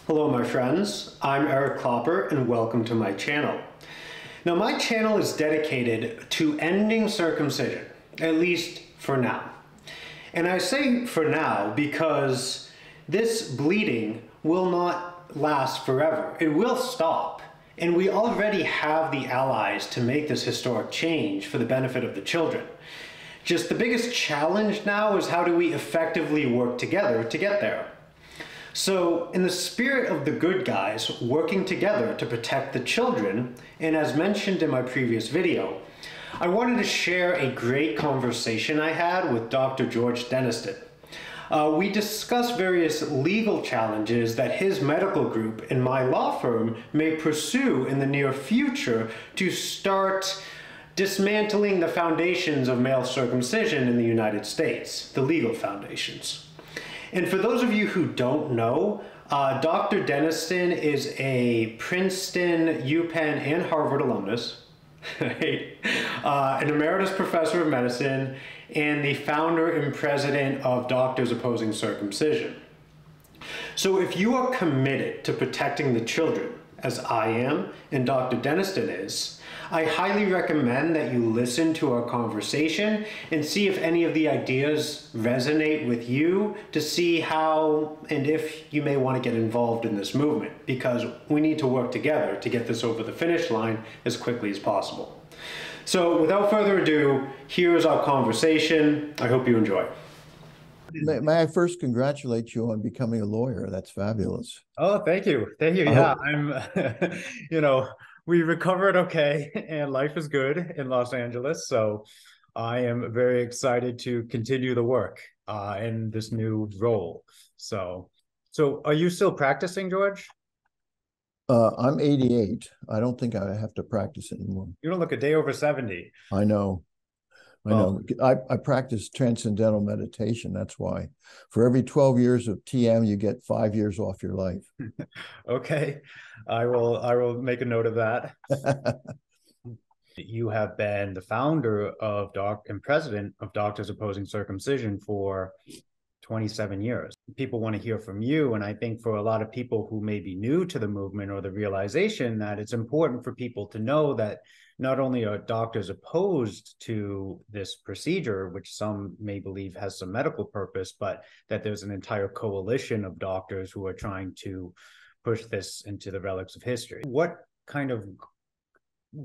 Hello my friends, I'm Eric Clopper and welcome to my channel. Now my channel is dedicated to ending circumcision, at least for now. And I say for now because this bleeding will not last forever. It will stop. And we already have the allies to make this historic change for the benefit of the children. Just the biggest challenge now is how do we effectively work together to get there? So, in the spirit of the good guys working together to protect the children, and as mentioned in my previous video, I wanted to share a great conversation I had with Dr. George Denniston. We discussed various legal challenges that his medical group and my law firm may pursue in the near future to start dismantling the foundations of male circumcision in the United States, the legal foundations. And for those of you who don't know, Dr. Denniston is a Princeton, UPenn, and Harvard alumnus, right? An emeritus professor of medicine, and the founder and president of Doctors Opposing Circumcision. So if you are committed to protecting the children, as I am and Dr. Denniston is, I highly recommend that you listen to our conversation and see if any of the ideas resonate with you to see how and if you may want to get involved in this movement, because we need to work together to get this over the finish line as quickly as possible. So without further ado, here's our conversation. I hope you enjoy. May I first congratulate you on becoming a lawyer? That's fabulous. Oh, thank you. Thank you. Yeah, I'm, we recovered okay, and life is good in Los Angeles. So I am very excited to continue the work in this new role. So are you still practicing, George? I'm 88. I don't think I have to practice anymore. You don't look a day over 70. I know. I know. I practice transcendental meditation. That's why. For every 12 years of TM, you get 5 years off your life. Okay. I will make a note of that. You have been the founder of and president of Doctors Opposing Circumcision for 27 years. People want to hear from you, and I think for a lot of people who may be new to the movement or the realization that it's important for people to know that not only are doctors opposed to this procedure, which some may believe has some medical purpose, but that there's an entire coalition of doctors who are trying to push this into the relics of history. What kind of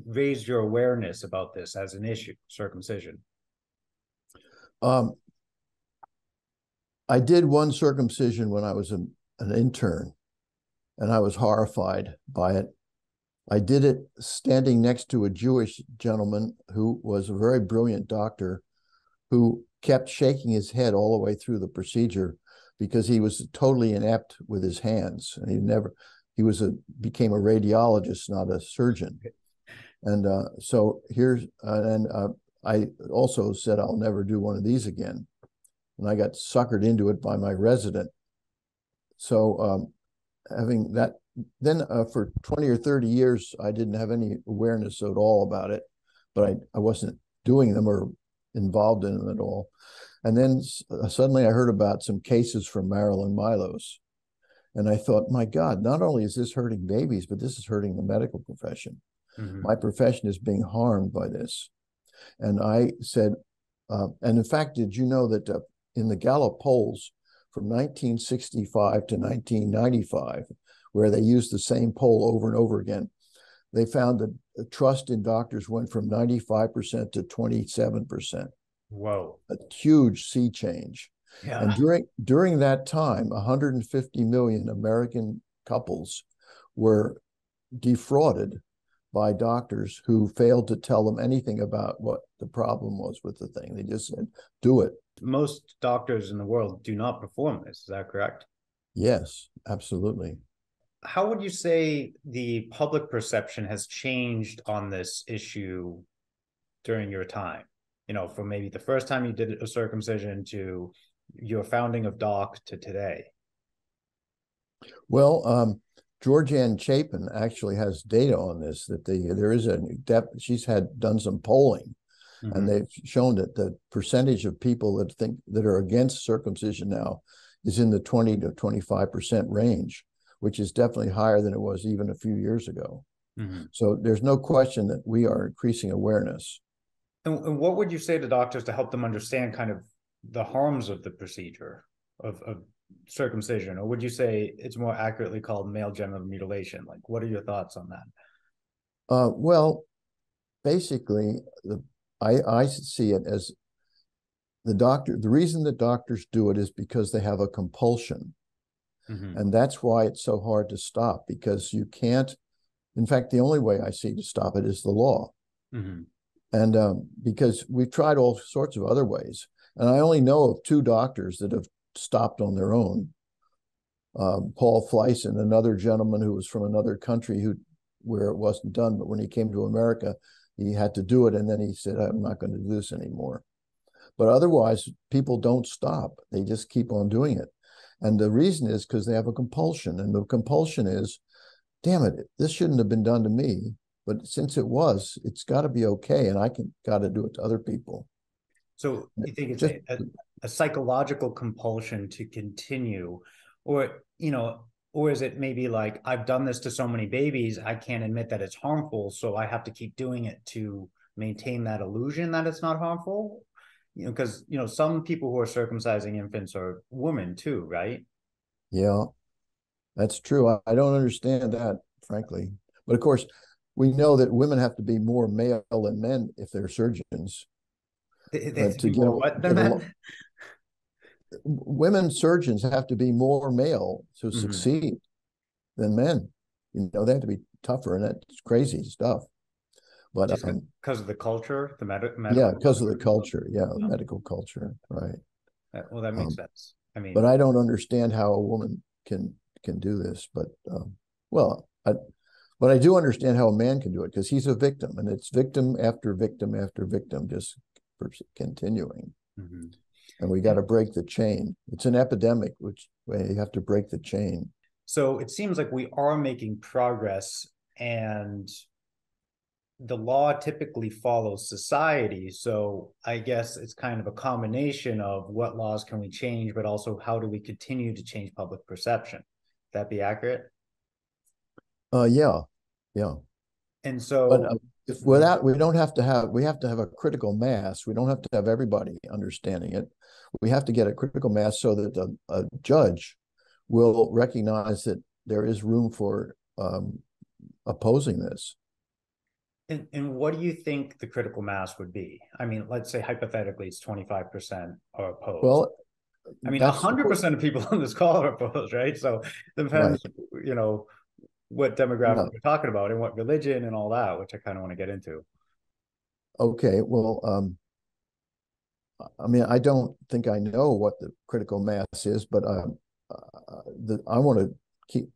raised your awareness about this as an issue, circumcision? I did one circumcision when I was an intern, and I was horrified by it. I did it standing next to a Jewish gentleman who was a very brilliant doctor who kept shaking his head all the way through the procedure because he was totally inept with his hands. And became a radiologist, not a surgeon. And I also said, I'll never do one of these again. And I got suckered into it by my resident. So having that, then for 20 or 30 years, I didn't have any awareness at all about it, but I wasn't doing them or involved in them at all. And then suddenly I heard about some cases from Marilyn Milos. And I thought, my God, not only is this hurting babies, but this is hurting the medical profession. Mm-hmm. My profession is being harmed by this. And I said, and in fact, did you know that in the Gallup polls from 1965 to 1995, where they used the same poll over and over again, they found that the trust in doctors went from 95% to 27%. Whoa. A huge sea change. Yeah. And during that time, 150 million American couples were defrauded by doctors who failed to tell them anything about what the problem was with the thing. They just said, do it. Most doctors in the world do not perform this. Is that correct? Yes, absolutely. How would you say the public perception has changed on this issue during your time? From maybe the first time you did a circumcision to your founding of DOC to today. Well, Georgianne Chapin actually has data on this, that there is she's done some polling, mm-hmm. and they've shown that the percentage of people that are against circumcision now is in the 20 to 25% range, which is definitely higher than it was even a few years ago. Mm-hmm. So there's no question that we are increasing awareness. And what would you say to doctors to help them understand kind of the harms of the procedure of circumcision? Or would you say it's more accurately called male genital mutilation? Like, what are your thoughts on that? Well, basically, I see it as the reason that doctors do it is because they have a compulsion. Mm-hmm. And that's why it's so hard to stop, because you can't, in fact, the only way I see to stop it is the law. Mm-hmm. And because we've tried all sorts of other ways. And I only know of 2 doctors that have stopped on their own. Paul Fleiss and another gentleman who was from another country where it wasn't done, but when he came to America, he had to do it. And then he said, I'm not going to do this anymore. But otherwise, people don't stop. They just keep on doing it. And the reason is because they have a compulsion. And the compulsion is, damn it, this shouldn't have been done to me. But since it was, it's got to be okay. And got to do it to other people. So you think it's Just, a psychological compulsion to continue, or, or is it maybe like, I've done this to so many babies, I can't admit that it's harmful, so I have to keep doing it to maintain that illusion that it's not harmful? Because, some people who are circumcising infants are women too, right? yeah, that's true. I don't understand that, frankly. But of course, we know that women have to be more male than men if they're surgeons. They have to To be more what than men? Women surgeons have to be more male to succeed than men. They have to be tougher, and that's crazy stuff. But Just because of the culture, the medical yeah, because of the culture. culture, medical culture, right? Well, that makes sense. I mean, but I don't understand how a woman can do this. But but I do understand how a man can do it, because he's a victim, and it's victim after victim after victim, just continuing. Mm-hmm. And we got to break the chain. It's an epidemic, which you have to break the chain. So it seems like we are making progress, and the law typically follows society. So I guess it's kind of a combination of what laws can we change, but also how do we continue to change public perception? That be accurate? Yeah. And so, but if without, we have to have a critical mass. We don't have to have everybody understanding it. We have to get a critical mass so that a judge will recognize that there is room for opposing this. And what do you think the critical mass would be? I mean, let's say hypothetically it's 25% are opposed. Well, I mean, 100% of people on this call are opposed, right? So it depends, right. what demographic we're talking about and what religion and all that, which I kind of want to get into. Okay, well, I mean, I don't think I know what the critical mass is, but I want to keep.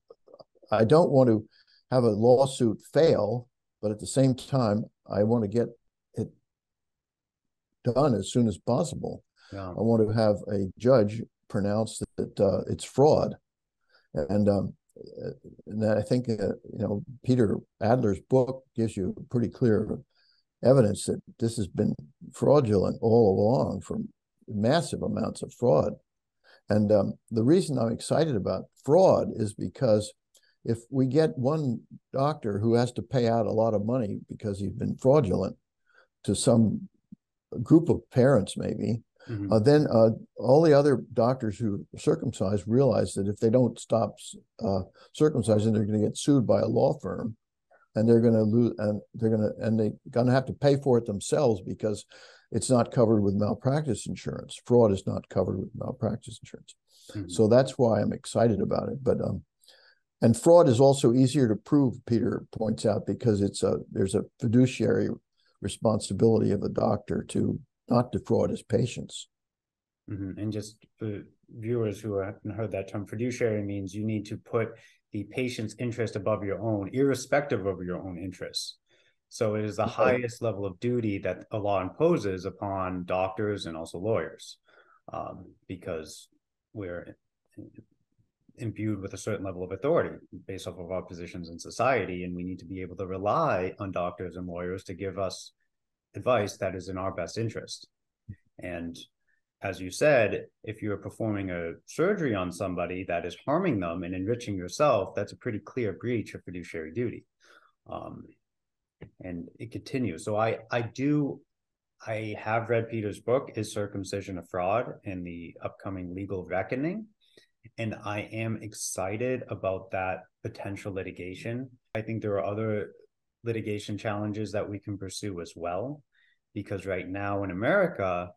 I don't want to have a lawsuit fail, but at the same time, I want to get it done as soon as possible. Yeah. I want to have a judge pronounce that it's fraud, and I think Peter Adler's book gives you pretty clear evidence that this has been fraudulent all along, from massive amounts of fraud. And the reason I'm excited about fraud is because if we get one doctor who has to pay out a lot of money because he's been fraudulent to some group of parents, maybe, then all the other doctors who circumcise realize that if they don't stop circumcising, they're going to get sued by a law firm, and they're going to lose, and they're going to have to pay for it themselves, because it's not covered with malpractice insurance. Fraud is not covered with malpractice insurance. So that's why I'm excited about it. But and fraud is also easier to prove, Peter points out, because there's a fiduciary responsibility of a doctor to not defraud his patients. And just for viewers who haven't heard that term, fiduciary means you need to put the patient's interest above your own, irrespective of your own interests. So it is the highest level of duty that a law imposes upon doctors and also lawyers, because we're imbued with a certain level of authority based off of our positions in society, and we need to be able to rely on doctors and lawyers to give us advice that is in our best interest. And as you said, if you're performing a surgery on somebody that is harming them and enriching yourself, that's a pretty clear breach of fiduciary duty. And it continues. So I have read Peter's book, Is Circumcision a Fraud? And the upcoming legal reckoning. And I am excited about that potential litigation. I think there are other litigation challenges that we can pursue as well, because right now in America,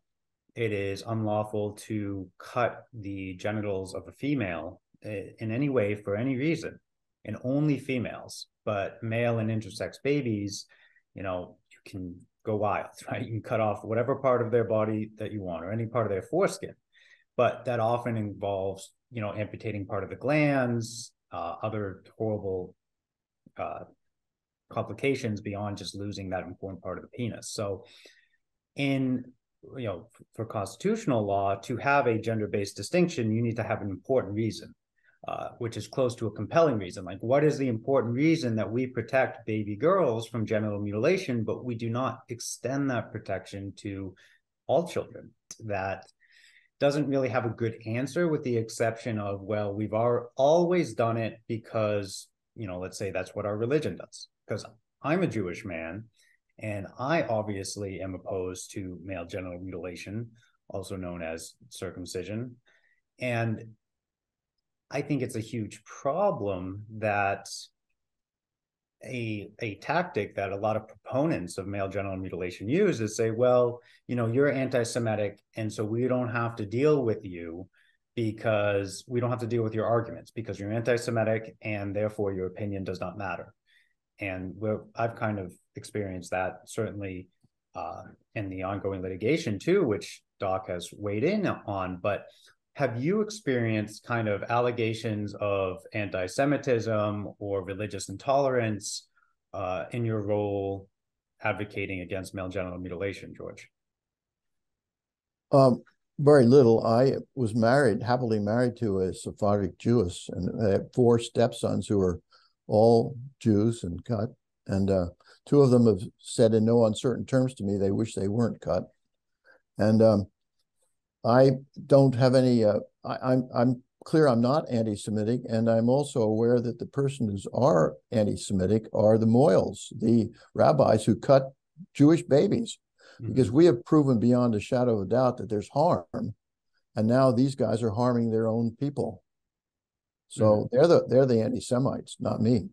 it is unlawful to cut the genitals of a female in any way for any reason, and only females. But male and intersex babies, you can go wild, right? You can cut off whatever part of their body that you want, or any part of their foreskin. But that often involves, amputating part of the glands, other horrible complications beyond just losing that important part of the penis. So for constitutional law, to have a gender-based distinction, you need to have an important reason, which is close to a compelling reason. Like, what is the important reason that we protect baby girls from genital mutilation, but we do not extend that protection to all children? That doesn't really have a good answer, with the exception of, well, we've always done it because, let's say that's what our religion does. Because I'm a Jewish man, and I obviously am opposed to male genital mutilation, also known as circumcision. And I think it's a huge problem that a tactic that a lot of proponents of male genital mutilation use is say, well, you're anti-Semitic, and so we don't have to deal with you, because we don't have to deal with your arguments because you're anti-Semitic, and therefore your opinion does not matter. And I've kind of experienced that, certainly in the ongoing litigation too, which Doc has weighed in on. But have you experienced kind of allegations of anti-Semitism or religious intolerance in your role advocating against male genital mutilation, George? Very little. I was happily married to a Sephardic Jewess, and I had 4 stepsons who were all Jews and cut. And 2 of them have said in no uncertain terms to me they wish they weren't cut. And I don't have any, I'm clear I'm not anti-Semitic, and I'm also aware that the persons who are anti-Semitic are the Moyles, the rabbis who cut Jewish babies, because we have proven beyond a shadow of a doubt that there's harm, and now these guys are harming their own people. So they're the anti-Semites, not me.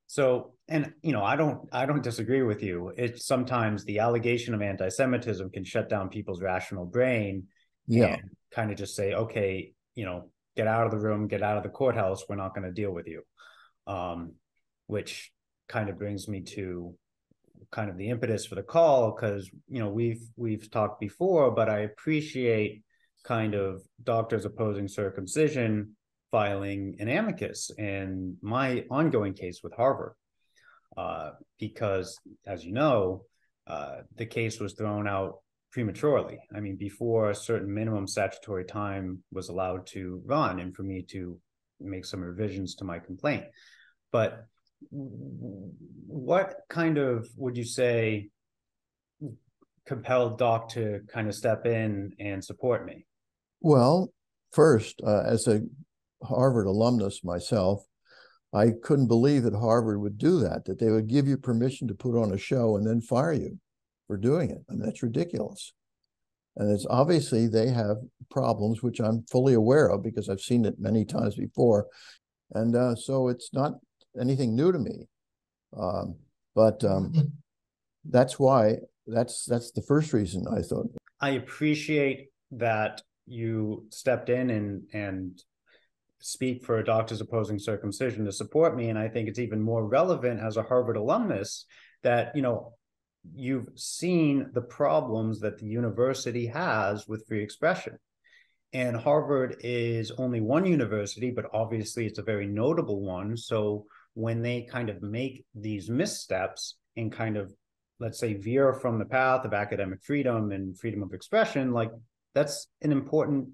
So, and I don't disagree with you. It's sometimes the allegation of anti-Semitism can shut down people's rational brain, and kind of just say, okay, get out of the room, get out of the courthouse. We're not going to deal with you. Which kind of brings me to kind of the impetus for the call, because we've talked before, but I appreciate kind of Doctors Opposing Circumcision filing an amicus in my ongoing case with Harvard, because, as you know, the case was thrown out prematurely. I mean, before a certain minimum statutory time was allowed to run, and for me to make some revisions to my complaint. But what kind of, would you say, compelled Doc to kind of step in and support me? Well, first, as a Harvard alumnus myself, I couldn't believe that Harvard would do that they would give you permission to put on a show and then fire you for doing it. I mean, that's ridiculous. And it's obviously they have problems, which I'm fully aware of because I've seen it many times before. And so it's not anything new to me. But that's why, that's the first reason I thought. I appreciate that you stepped in and speak for Doctors Opposing Circumcision to support me. And I think it's even more relevant as a Harvard alumnus that, you've seen the problems that the university has with free expression. And Harvard is only one university, but obviously it's a very notable one. So when they kind of make these missteps and kind of, let's say, veer from the path of academic freedom and freedom of expression, like, that's an important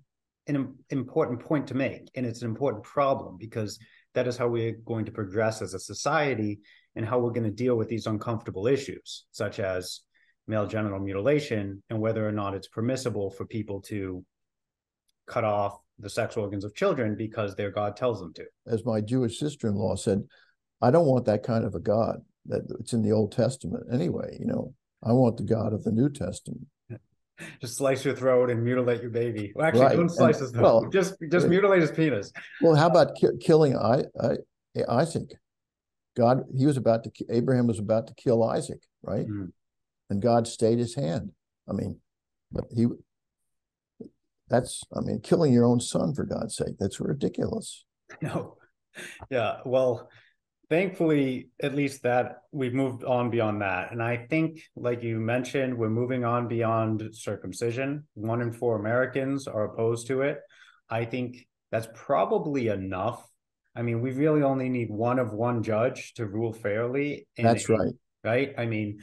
point to make. And it's an important problem, because that is how we're going to progress as a society, and how we're going to deal with these uncomfortable issues, such as, male genital mutilation and whether or not it's permissible for people to cut off the sex organs of children because their God tells them to. As my Jewish sister-in-law said, I don't want that kind of a God that it's in the Old Testament anyway. I want the God of the New Testament. Just slice your throat and mutilate your baby. Well, actually, Right. don't slice his throat. Well, just mutilate his penis. Well, how about killing Isaac? Abraham was about to kill Isaac, right? Mm. And God stayed his hand. I mean, but killing your own son, for God's sake, that's ridiculous. No. Yeah. Well, thankfully, at least that we've moved on beyond that. And I think, like you mentioned, we're moving on beyond circumcision. 1 in 4 Americans are opposed to it. I think that's probably enough. I mean, we really only need one judge to rule fairly. That's right. Right? I mean,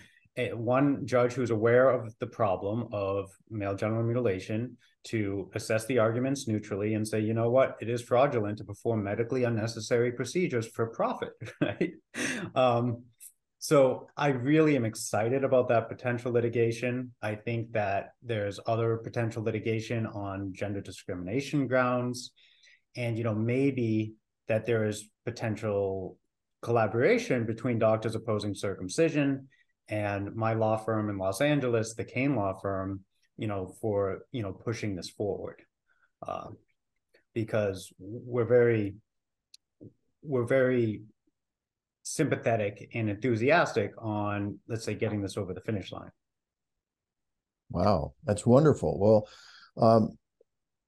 one judge who's aware of the problem of male genital mutilation to assess the arguments neutrally and say, you know what, it is fraudulent to perform medically unnecessary procedures for profit, right? So I really am excited about that potential litigation. I think that there's other potential litigation on gender discrimination grounds, and maybe that there is potential collaboration between Doctors Opposing Circumcision and my law firm in Los Angeles, the Kane Law Firm, for pushing this forward, because we're very sympathetic and enthusiastic on, let's say, getting this over the finish line. Wow, that's wonderful. Well,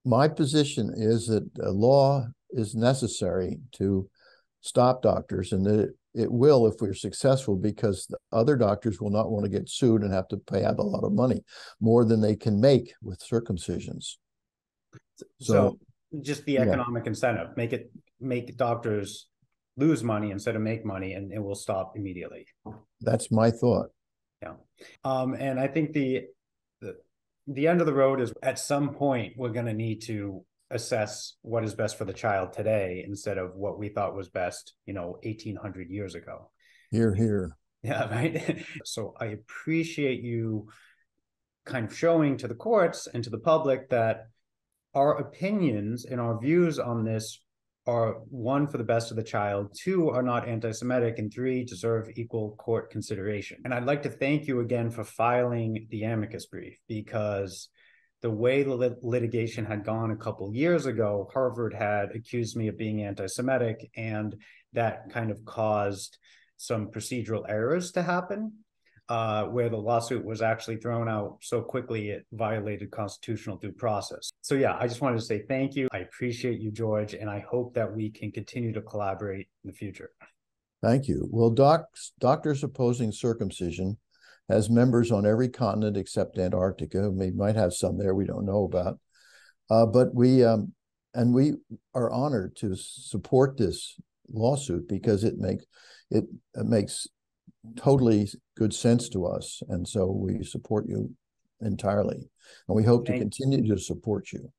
my position is that law is necessary to stop doctors, and that it will if we're successful, because the other doctors will not want to get sued and have to pay out a lot of money, more than they can make with circumcisions. So just the economic incentive, make doctors lose money instead of make money, and it will stop immediately. That's my thought. Yeah. And I think the end of the road is, at some point we're going to need to assess what is best for the child today instead of what we thought was best 1800 years ago. Here. Yeah, right. So I appreciate you kind of showing to the courts and to the public that our opinions and our views on this are, 1, for the best of the child, 2, are not anti-Semitic, and 3, deserve equal court consideration. And I'd like to thank you again for filing the amicus brief, because the way the litigation had gone a couple years ago, Harvard had accused me of being anti-Semitic, and that kind of caused some procedural errors to happen, where the lawsuit was actually thrown out so quickly it violated constitutional due process. So yeah, I just wanted to say thank you. I appreciate you, George, and I hope that we can continue to collaborate in the future. Thank you. Well, Doctors Opposing Circumcision has members on every continent except Antarctica. We might have some there we don't know about. But we are honored to support this lawsuit, because it makes totally good sense to us. And so we support you entirely. And we hope to continue to support you.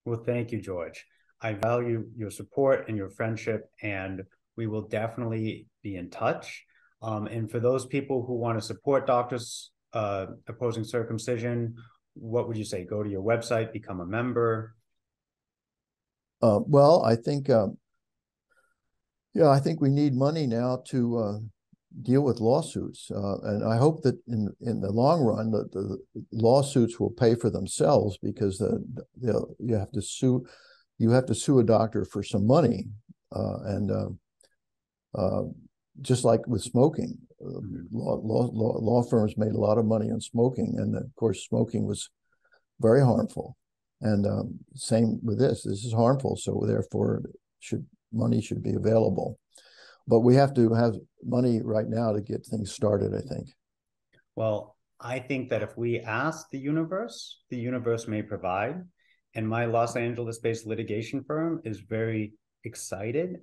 Well, thank you, George. I value your support and your friendship, and we will definitely be in touch. And for those people who want to support Doctors Opposing Circumcision, what would you say? Go to your website, become a member? Well, I think, I think we need money now to deal with lawsuits. And I hope that in the long run, the lawsuits will pay for themselves, because you have to sue a doctor for some money. Just like with smoking, law firms made a lot of money on smoking, and of course smoking was very harmful. And same with this is harmful, so therefore money should be available. But we have to have money right now to get things started, I think. Well, I think that if we ask the universe may provide. And my Los Angeles-based litigation firm is very excited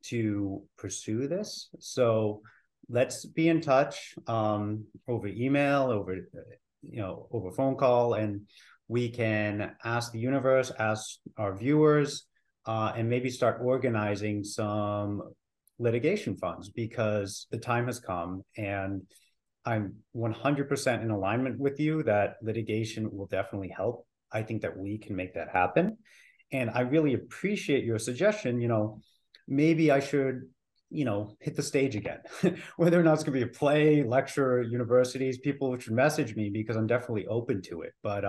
to pursue this. So let's be in touch over email, over phone call, and we can ask the universe, ask our viewers, and maybe start organizing some litigation funds, because the time has come. And I'm 100% in alignment with you that litigation will definitely help. I think that we can make that happen. And I really appreciate your suggestion, maybe I should, hit the stage again. Whether or not it's going to be a play, lecture, universities, people should message me because I'm definitely open to it. But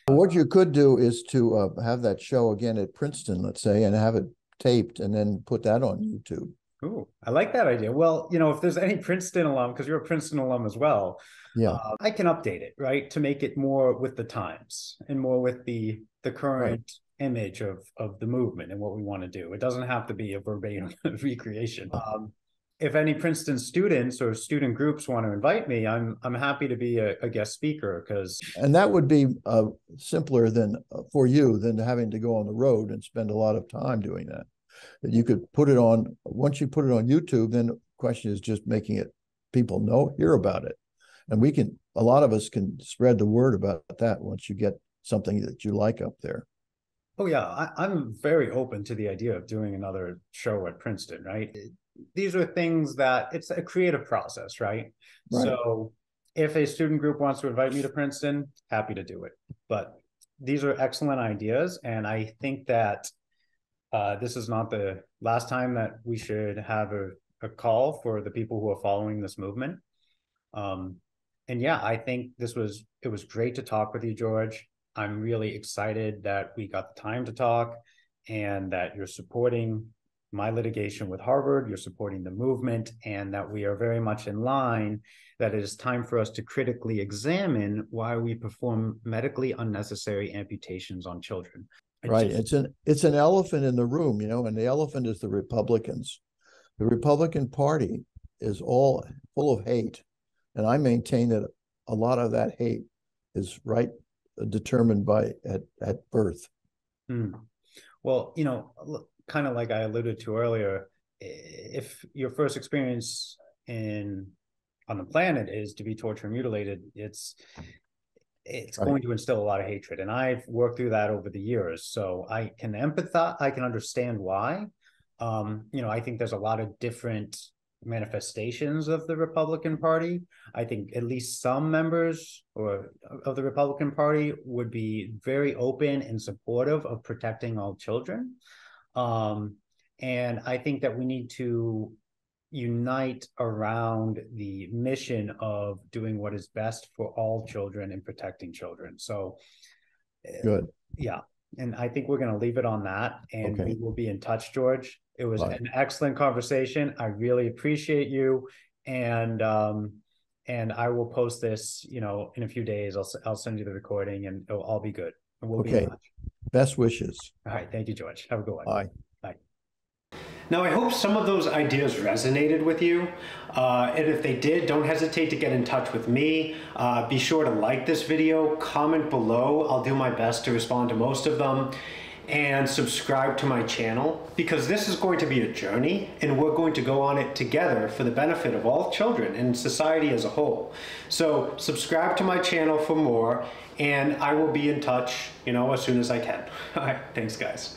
what you could do is to have that show again at Princeton, let's say, and have it taped and then put that on YouTube. Ooh, I like that idea. Well, if there's any Princeton alum, because you're a Princeton alum as well, yeah, I can update it, right, to make it more with the times and more with the current image of the movement and what we want to do. It doesn't have to be a verbatim recreation. If any Princeton students or student groups want to invite me, I'm happy to be a guest speaker, because and that would be simpler than for you than having to go on the road and spend a lot of time doing that. You could put it on, once you put it on YouTube, then the question is just making it people hear about it. And a lot of us can spread the word about that once you get something that you like up there. Oh yeah, I'm very open to the idea of doing another show at Princeton, right? These are things that it's a creative process, right? So if a student group wants to invite me to Princeton, happy to do it. But these are excellent ideas. And I think that this is not the last time that we should have a call for the people who are following this movement. And yeah, I think it was great to talk with you, George. I'm really excited that we got the time to talk and that you're supporting my litigation with Harvard, you're supporting the movement, and that we are very much in line, that it is time for us to critically examine why we perform medically unnecessary amputations on children. It's an elephant in the room, and the elephant is the Republicans. The Republican Party is all full of hate. And I maintain that a lot of that hate is determined at birth. Well, kind of like I alluded to earlier, if your first experience on the planet is to be tortured and mutilated, it's going to instill a lot of hatred. And I've worked through that over the years. So I can empathize, I can understand why. I think there's a lot of different manifestations of the Republican Party. I think at least some members of the Republican Party would be very open and supportive of protecting all children. And I think that we need to unite around the mission of doing what is best for all children and protecting children. So good. Yeah. And I think we're going to leave it on that, and we will be in touch, George. It was an excellent conversation. I really appreciate you. And I will post this, in a few days. I'll send you the recording, and it'll all be good. And we'll be in touch. Best wishes. All right. Thank you, George. Have a good one. Bye. Bye. Now, I hope some of those ideas resonated with you. And if they did, don't hesitate to get in touch with me. Be sure to like this video, comment below. I'll do my best to respond to most of them. And subscribe to my channel, because this is going to be a journey and we're going to go on it together for the benefit of all children and society as a whole. So subscribe to my channel for more, and I will be in touch, as soon as I can. All right, thanks guys.